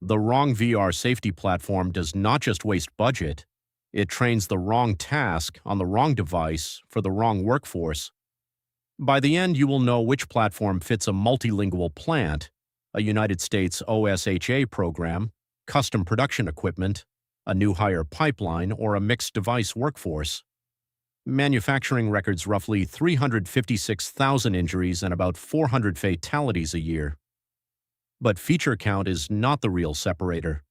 The wrong VR safety platform does not just waste budget, it trains the wrong task on the wrong device for the wrong workforce. By the end, you will know which platform fits a multilingual plant, a United States OSHA program, custom production equipment, a new hire pipeline, or a mixed device workforce. Manufacturing records roughly 356,000 injuries and about 400 fatalities a year. But feature count is not the real separator.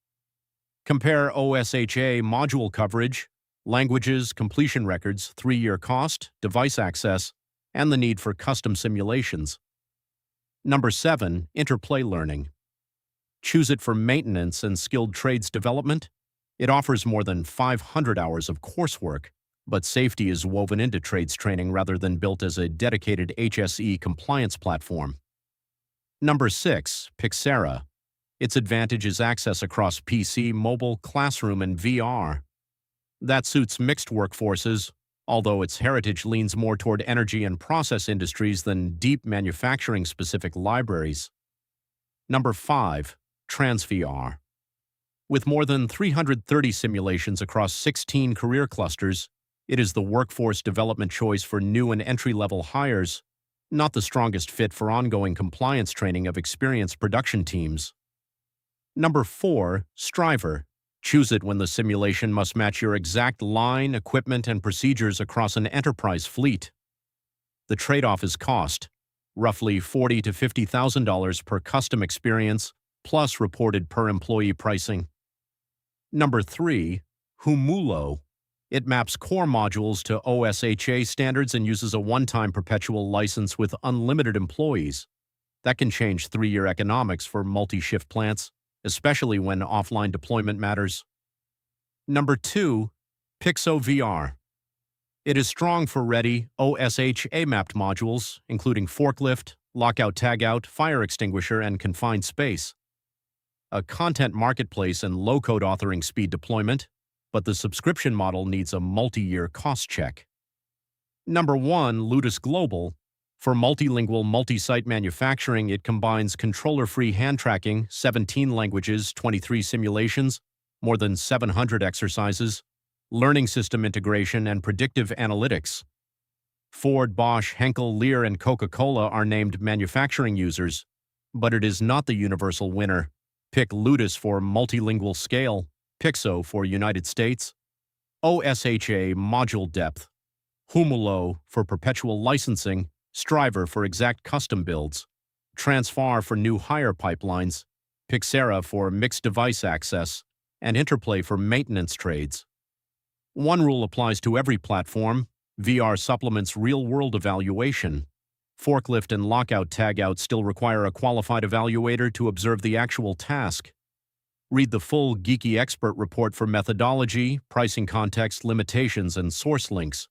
Compare OSHA module coverage, languages, completion records, 3-year cost, device access, and the need for custom simulations. Number 7, Interplay Learning. Choose it for maintenance and skilled trades development. It offers more than 500 hours of coursework, but safety is woven into trades training rather than built as a dedicated HSE compliance platform. Number 6, Pixaera. Its advantage is access across PC, mobile, classroom, and VR. That suits mixed workforces, although its heritage leans more toward energy and process industries than deep manufacturing-specific libraries. Number 5, Transfr. With more than 330 simulations across 16 career clusters, it is the workforce development choice for new and entry-level hires, not the strongest fit for ongoing compliance training of experienced production teams. Number 4, Strivr. Choose it when the simulation must match your exact line, equipment, and procedures across an enterprise fleet. The trade-off is cost, roughly $40,000 to $50,000 per custom experience, plus reported per-employee pricing. Number 3, Humulo. It maps core modules to OSHA standards and uses a one-time perpetual license with unlimited employees. That can change 3-year economics for multi-shift plants, especially when offline deployment matters. Number 2, PIXO VR. It is strong for ready OSHA-mapped modules, including forklift, lockout tagout, fire extinguisher, and confined space. A content marketplace and low-code authoring speed deployment, but the subscription model needs a multi-year cost check. Number 1, Ludus Global. For multilingual multi-site manufacturing, it combines controller-free hand tracking, 17 languages, 23 simulations, more than 700 exercises, learning system integration, and predictive analytics. Ford, Bosch, Henkel, Lear, and Coca-Cola are named manufacturing users, but it is not the universal winner. Pick Ludus for multilingual scale, PIXO for United States, OSHA module depth, Humulo for perpetual licensing, Strivr for exact custom builds, Transfr for new hire pipelines, Pixaera for mixed device access, and Interplay for maintenance trades. One rule applies to every platform: VR supplements real-world evaluation. Forklift and lockout tagout still require a qualified evaluator to observe the actual task. Read the full Geeky Expert report for methodology, pricing context, limitations, and source links.